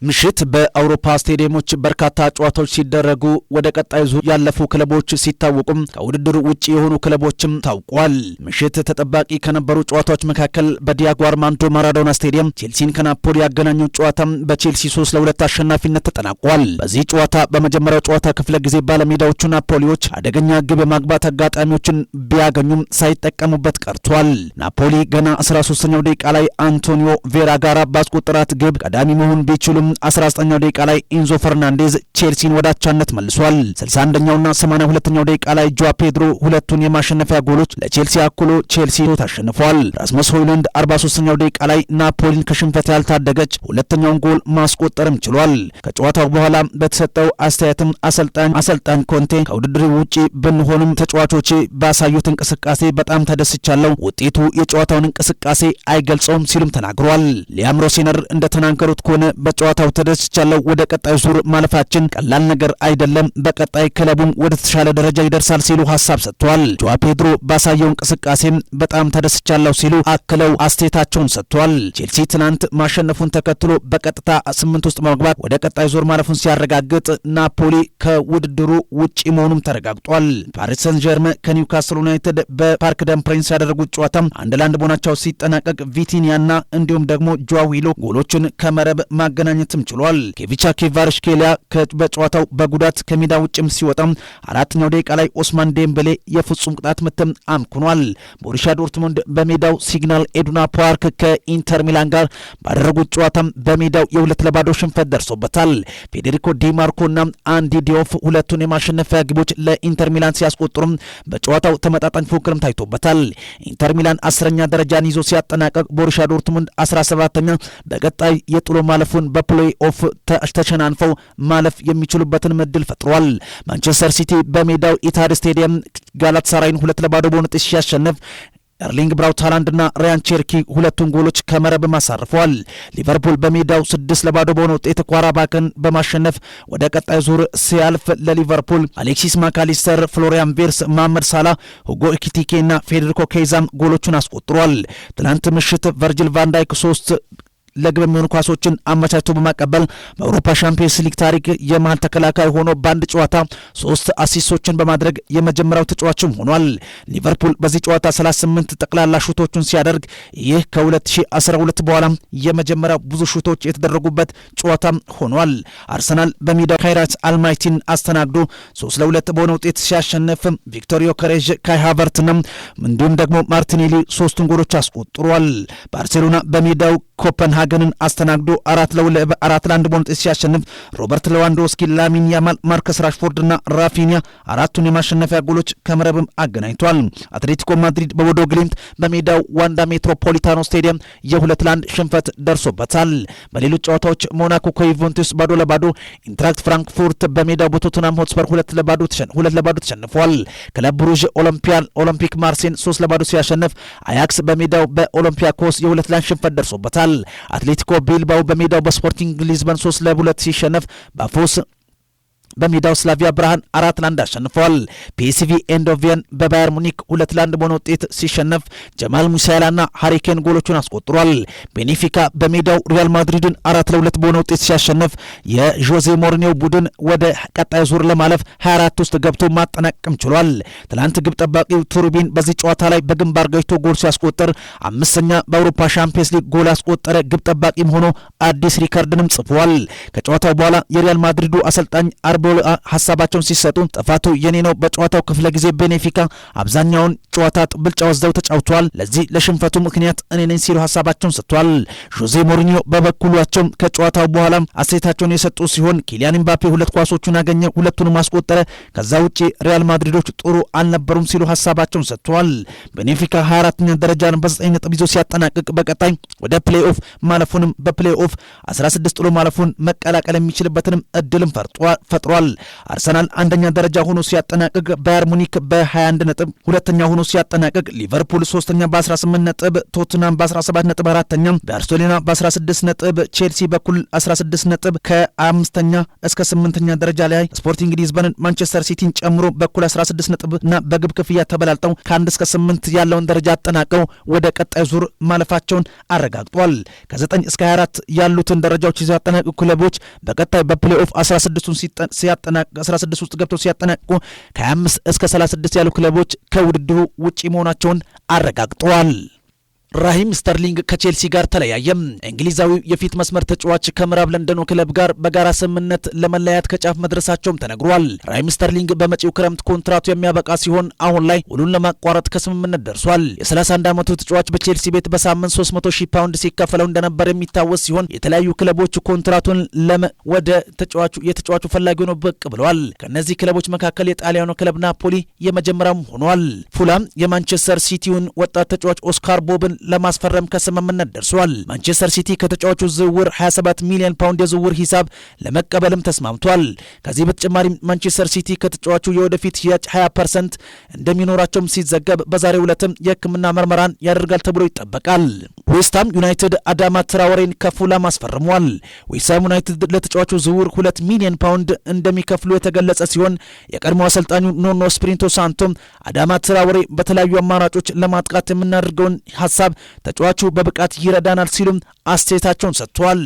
ምሽት በአውሮፓ ስቴዲየሞች በርካታ ጨዋታዎች ሲደረጉ ወደ ቀጣይ ዙር ያለፉ ክለቦች ሲታወቁም ከውድድሩ ውጪ የሆኑ ክለቦችም ታውቋል። ምሽት ተጠባቂ ከነበሩ ጨዋታዎች መካከል በዲያጎ አርማንዶ ማራዶና ስቴዲየም ቼልሲን ከናፖሊ ያገናኘው ጨዋታ በቼልሲ 3-2 አሸናፊነት ተጠናቋል። በዚህ ጨዋታ በመጀመሪያው ጨዋታ ክፍለ ጊዜ ባለሜዳዎቹ ናፖሊዎች አደገኛ ግብ የማግባት አጋጣሚዎችን ቢያገኙም ሳይጠቀሙበት ቀርቷል። ናፖሊ ገና 13ኛው ደቂቃ ላይ አንቶኒዮ ቬራ ጋራ ባስቆጠራት ግብ ቀዳሚ መሆን ቢችሉም 19ኛው ደቂቃ ላይ ኢንዞ ፈርናንዴዝ ቼልሲን ወደ አቻነት መልሷል። 61ኛውና 82ኛው ደቂቃ ላይ ጆዋ ፔድሮ ሁለቱን የማሸነፊያ ጎሎች ለቼልሲ አክሎ ቼልሲ ተሸንፏል። ራስመስ ሆይሉንድ 43ኛው ደቂቃ ላይ ናፖሊን ከሽንፈት ያልታደገች ሁለተኛውን ጎል ማስቆጠርም ችሏል። ከጨዋታው በኋላ በተሰጠው አስተያየትም አሰልጣኝ ኮንቴ ከውድድሩ ውጪ ብንሆንም ተጫዋቾቼ ባሳዩት እንቅስቃሴ በጣም ተደስቻለሁ፣ ውጤቱ የጨዋታውን እንቅስቃሴ አይገልጸውም ሲሉም ተናግሯል። ሊያም ሮሴነር እንደተናገሩት ከሆነ በጨዋታው ተደስቻለሁ፣ ወደ ቀጣዩ ዙር ማለፋችን ቀላል ነገር አይደለም፣ በቀጣይ ክለቡም ወደ ተሻለ ደረጃ ይደርሳል ሲሉ ሐሳብ ሰጥተዋል። ጆዋ ፔድሮ ባሳየው እንቅስቃሴም በጣም ተደስቻለሁ ሲሉ አክለው አስተያየታቸውን ሰጥተዋል። ቼልሲ ትናንት ማሸነፉን ተከትሎ በቀጥታ 8 ውስጥ በመግባት ወደ ቀጣይ ዙር ማለፉን ሲያረጋግጥ ናፖሊ ከውድድሩ ውጪ መሆኑም ተረጋግጧል። ፓሪስ ሰን ጀርመን ከኒውካስል ዩናይትድ በፓርክ ደም ፕሪንስ ያደረጉት ጨዋታ 1-1 በሆናቸው ሲጠናቀቅ ቪቲኒያና እንዲሁም ደግሞ ጆዋ ዊሎ ጎሎችን ከመረብ ማገናኘትም ችሏል። ኬቪቻ ኬቫርሽኬሊያ በጨዋታው በጉዳት ከሜዳ ውጭም ሲወጣም 4ኛው ደቂቃ ላይ ኦስማን ዴምቤሌ የፍጹም ቅጣት ምትም አምክኗል። ቦሩሲያ ዶርትሙንድ በሜዳው ሲግናል ኢዱና ፓርክ ከኢንተር ሚላን ጋር ባደረጉት ጨዋታም በሜዳው የ2-0 ሽንፈት ደርሶበታል። ፌዴሪኮ ዲማርኮና አንዲ ዲዮፍ ሁለቱን የማሸነፊያ ግቦች ለኢንተር ሚላን ሲያስቆጥሩም በጨዋታው ተመጣጣኝ ፉክክርም ታይቶበታል። ኢንተር ሚላን 10ኛ ደረጃን ይዞ ሲያጠናቀቅ ቦሩሲያ ዶርትሙንድ 17ኛ በቀጣይ የጥሎ ማለፉን በፕሌይ ኦፍ ተሸናንፈው ማለፍ የሚችሉበትን እድል ፈጥሯል። ማንቸስተር ሲቲ በሜዳው ኢታድ ስቴዲየም ጋላታሳራይን 2-0 በሆነ ውጤት ሲያሸንፍ ኤርሊንግ ብራውት ሃላንድና ራያን ቼርኪ ሁለቱን ጎሎች ከመረብ ማሳርፈዋል። ሊቨርፑል በሜዳው 6-0 በሆነ ውጤት ኳራባክን በማሸነፍ ወደ ቀጣይ ዙር ሲያልፍ ለሊቨርፑል አሌክሲስ ማካሊስተር፣ ፍሎሪያን ቬርስ፣ መሐመድ ሳላ፣ ሁጎ ኢኪቲኬና ፌዴሪኮ ኬይዛም ጎሎቹን አስቆጥሯል። ትናንት ምሽት ቨርጂል ቫንዳይክ 3 ለግብ የሚሆኑ ኳሶችን አመቻችቶ በማቀበል በአውሮፓ ሻምፒየንስ ሊግ ታሪክ የመሃል ተከላካይ ሆኖ በአንድ ጨዋታ 3 አሲስቶችን በማድረግ የመጀመሪያው ተጫዋችም ሆኗል። ሊቨርፑል በዚህ ጨዋታ 38 ጠቅላላ ሹቶችን ሲያደርግ ይህ ከ2012 በኋላ የመጀመሪያው ብዙ ሹቶች የተደረጉበት ጨዋታ ሆኗል። አርሰናል በሜዳው ካይራት አልማይቲን አስተናግዶ 3-2 በሆነ ውጤት ሲያሸንፍ ቪክቶር ዮከሬዥ፣ ካይ ሃቨርትና እንዲሁም ደግሞ ማርቲኔሊ 3 ጎሎች አስቆጥሯል። ባርሴሎና በሜዳው ኮፐንሃገንን አስተናግዶ 4-1 በሆነ ውጤት ሲያሸንፍ ሮበርት ሌዋንዶስኪ፣ ላሚን ያማል፣ ማርከስ ራሽፎርድና ራፊኒያ 4ቱን የማሸነፊያ ጎሎች ከመረብም አገናኝቷል። አትሌቲኮ ማድሪድ በቦዶ ግሊምት በሜዳው ዋንዳ ሜትሮፖሊታኖ ስቴዲየም የ2-1 ሽንፈት ደርሶበታል። በሌሎች ጨዋታዎች ሞናኮ ከዩቬንቱስ 2-0፣ ኢንትራክት ፍራንክፉርት በሜዳው በቶተንሃም ሆትስፐር 2-0 ተሸንፏል። ክለብ ብሩዥ ኦሎምፒክ ማርሴን 3-0 ሲያሸንፍ አያክስ በሜዳው በኦሎምፒያኮስ የ2-1 ሽንፈት ደርሶበታል። አትሌቲኮ ቢልባው በሜዳው በስፖርቲንግ ሊዝበን 3-2 ሲሸነፍ ባፎስ በሜዳው ስላቪያ ብርሃን 4-1 አሸንፈዋል። ፒኤስቪ ኤንዶቪየን በባየር ሙኒክ 2-1 በሆነ ውጤት ሲሸነፍ ጀማል ሙሲያላና ሃሪኬን ጎሎቹን አስቆጥሯል። ቤኔፊካ በሜዳው ሪያል ማድሪድን 4-2 በሆነ ውጤት ሲያሸንፍ የዦዜ ሞሪኒዮ ቡድን ወደ ቀጣይ ዙር ለማለፍ 24 ውስጥ ገብቶ ማጠናቀም ችሏል። ትላንት ግብ ጠባቂው ቱርቢን በዚህ ጨዋታ ላይ በግንባር ገጭቶ ጎል ሲያስቆጥር 5ኛ በአውሮፓ ሻምፒየንስ ሊግ ጎል ያስቆጠረ ግብ ጠባቂም ሆኖ አዲስ ሪከርድንም ጽፏል። ከጨዋታው በኋላ የሪያል ማድሪዱ አሰልጣኝ ሀሳባቸውን ሲሰጡ ጥፋቱ የኔ ነው፣ በጨዋታው ክፍለ ጊዜ ቤኔፊካ አብዛኛውን ጨዋታ ብልጫ ወስደው ተጫውተዋል፣ ለዚህ ለሽንፈቱ ምክንያት እኔ ነኝ ሲሉ ሀሳባቸውን ሰጥቷል። ዦዜ ሞሪኒዮ በበኩላቸው ከጨዋታው በኋላ አስተያየታቸውን የሰጡ ሲሆን ኪሊያን ኤምባፔ 2 ኳሶቹን አገኘ፣ ሁለቱንም አስቆጠረ፣ ከዛ ውጪ ሪያል ማድሪዶች ጥሩ አልነበሩም ሲሉ ሀሳባቸውን ሰጥተዋል። ቤኔፊካ 24ኛ ደረጃን በ9 ነጥብ ይዞ ሲያጠናቅቅ በቀጣይ ወደ ፕሌይኦፍ ማለፉንም በፕሌይኦፍ 16 ጥሎ ማለፉን መቀላቀል የሚችልበትንም እድልም ፈጥሯል። ተነግሯል። አርሰናል አንደኛ ደረጃ ሆኖ ሲያጠናቅቅ ባየር ሙኒክ በ21 ነጥብ ሁለተኛ ሆኖ ሲያጠናቅቅ ሊቨርፑል ሶስተኛ በ18 ነጥብ፣ ቶትናም በ17 ነጥብ አራተኛ፣ ባርሴሎና በ16 ነጥብ፣ ቼልሲ በኩል 16 ነጥብ ከአምስተኛ እስከ 8ኛ ደረጃ ላይ ስፖርቲንግ ሊዝበንን ማንቸስተር ሲቲን ጨምሮ በኩል 16 ነጥብ እና በግብ ክፍያ ተበላልጠው ከ1 እስከ 8 ያለውን ደረጃ አጠናቀው ወደ ቀጣይ ዙር ማለፋቸውን አረጋግጧል። ከ9 እስከ 24 ያሉትን ደረጃዎች ይዘው ያጠናቀቁ ክለቦች በቀጣይ በፕሌይኦፍ 16 ውስጥ ገብተው ሲያጠናቅቁ ከ25 እስከ 36 ያሉ ክለቦች ከውድድሩ ውጪ መሆናቸውን አረጋግጠዋል። ራሂም ስተርሊንግ ከቼልሲ ጋር ተለያየም። እንግሊዛዊው የፊት መስመር ተጫዋች ከምዕራብ ለንደኑ ክለብ ጋር በጋራ ስምምነት ለመለያየት ከጫፍ መድረሳቸውም ተነግሯል። ራሂም ስተርሊንግ በመጪው ክረምት ኮንትራቱ የሚያበቃ ሲሆን አሁን ላይ ውሉን ለማቋረጥ ከስምምነት ደርሷል። የ31 ዓመቱ ተጫዋች በቼልሲ ቤት በሳምንት 300,000 ፓውንድ ሲከፈለው እንደነበር የሚታወስ ሲሆን የተለያዩ ክለቦች ኮንትራቱን ወደ የተጫዋቹ ፈላጊ ሆነው ብቅ ብለዋል። ከእነዚህ ክለቦች መካከል የጣሊያኑ ክለብ ናፖሊ የመጀመሪያው ሆኗል። ፉላም የማንቸስተር ሲቲውን ወጣት ተጫዋች ኦስካር ቦብን ለማስፈረም ከስምምነት ደርሷል። ማንቸስተር ሲቲ ከተጫዋቹ ዝውውር 27 ሚሊዮን ፓውንድ የዝውውር ሂሳብ ለመቀበልም ተስማምቷል። ከዚህ በተጨማሪም ማንቸስተር ሲቲ ከተጫዋቹ የወደፊት ሽያጭ 20% እንደሚኖራቸውም ሲዘገብ በዛሬው ዕለትም የሕክምና ምርመራን ያደርጋል ተብሎ ይጠበቃል። ዌስትሃም ዩናይትድ አዳማ ትራወሬን ከፉላም አስፈርሟል። ዌስትሃም ዩናይትድ ለተጫዋቹ ዝውውር 2 ሚሊዮን ፓውንድ እንደሚከፍሉ የተገለጸ ሲሆን የቀድሞ አሰልጣኙ ኖኖ ስፒሪቶ ሳንቶ አዳማ ትራወሬ በተለያዩ አማራጮች ለማጥቃት የምናደርገውን ሀሳብ ተጫዋቹ በብቃት ይረዳናል ሲሉም አስተያየታቸውን ሰጥቷል።